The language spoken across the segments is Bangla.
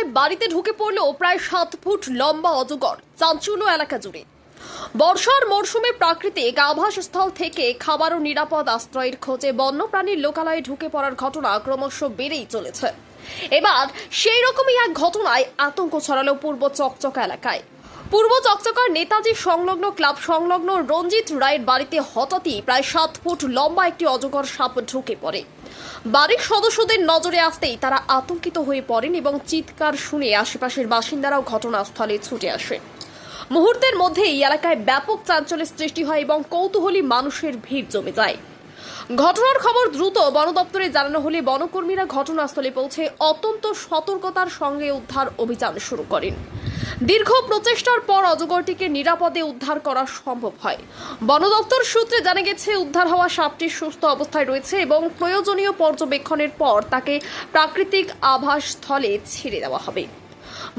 এলাকায় বাড়িতে ঢুকে পড়ল প্রায় 7 ফুট লম্বা অজগর। চাঞ্চল্য এলাকা জুড়ে। বর্ষার মরশুমে প্রাকৃতিক আবাসস্থল থেকে খাবার ও নিরাপদ আশ্রয়ের খোঁজে বন্যপ্রাণীর লোকালয়ে ঢুকে পড়ার ঘটনা ক্রমশ বেড়েই চলেছে। এবার সেই রকমই এক ঘটনায় আতঙ্ক ছড়ালো পূর্ব চকচকা এলাকায়। পূর্ব চকচকার নেতাজি সংলগ্ন ক্লাব সংলগ্ন রঞ্জিত রায়ের বাড়িতে হঠাৎই প্রায় 7 ফুট লম্বা একটি অজগর সাপ ঢুকে পড়ে। বাড়ির সদস্যদের নজরে আসতেই তারা আতঙ্কিত হয়ে পড়েন এবং চিৎকার শুনে আশেপাশের বাসিন্দারাও ঘটনাস্থলে ছুটে আসে। মুহূর্তের মধ্যেই এলাকায় ব্যাপক চাঞ্চল্যের সৃষ্টি হয় এবং কৌতূহলী মানুষের ভিড় জমে যায়। ঘটনার খবর দ্রুত বন দপ্তরে জানানো হলে বনকর্মীরা ঘটনাস্থলে পৌঁছে অত্যন্ত সতর্কতার সঙ্গে উদ্ধার অভিযান শুরু করেন। দীর্ঘ প্রচেষ্টার পর অজগরটিকে নিরাপদে উদ্ধার করা সম্ভব হয়। বন দপ্তর সূত্রে জানা গেছে, উদ্ধার হওয়া সাপটি সুস্থ অবস্থায় রয়েছে এবং প্রয়োজনীয় পর্যবেক্ষণের পর তাকে প্রাকৃতিক আবাসস্থলে ছেড়ে দেওয়া হবে।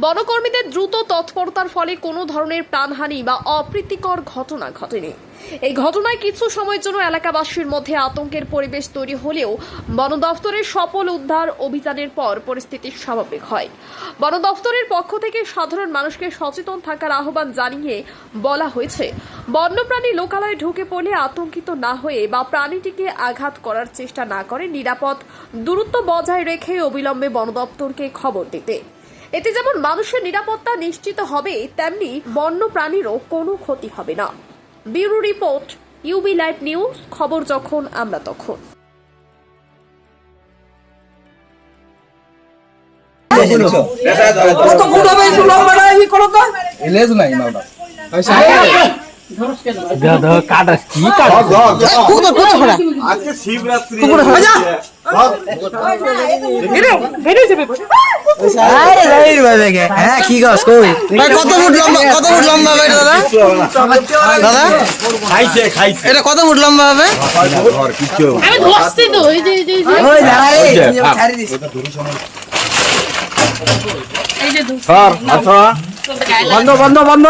বনকর্মীদের দ্রুত তৎপরতার ফলে কোনো ধরনের প্রাণহানি বা অপ্রীতিকর ঘটনা ঘটেনি। এই ঘটনায় কিছু সময়ের জন্য এলাকাবাসীর মধ্যে আতঙ্কের পরিবেশ তৈরি হলেও বন দপ্তরের সফল উদ্ধার অভিযানের পর পরিস্থিতি স্বাভাবিক হয়। বন দপ্তরের পক্ষ থেকে সাধারণ মানুষকে সচেতন থাকার আহ্বান জানিয়ে বলা হয়েছে, বন্যপ্রাণী লোকালয়ে ঢুকে পড়লে আতঙ্কিত না হয়ে বা প্রাণীটিকে আঘাত করার চেষ্টা না করে নিরাপদ দূরত্ব বজায় রেখে অবিলম্বে বন দপ্তরকে খবর দিতে। এতে যেমন মানুষের নিরাপত্তা নিশ্চিত হবে, তেমনি বন্য প্রাণীরও কোনো ক্ষতি হবে না। Bureau report, UB live news, খবর যখন আমরা তখন। কত ফুট লম্বা হবে? বন্ধ বন্ধ বন্ধ।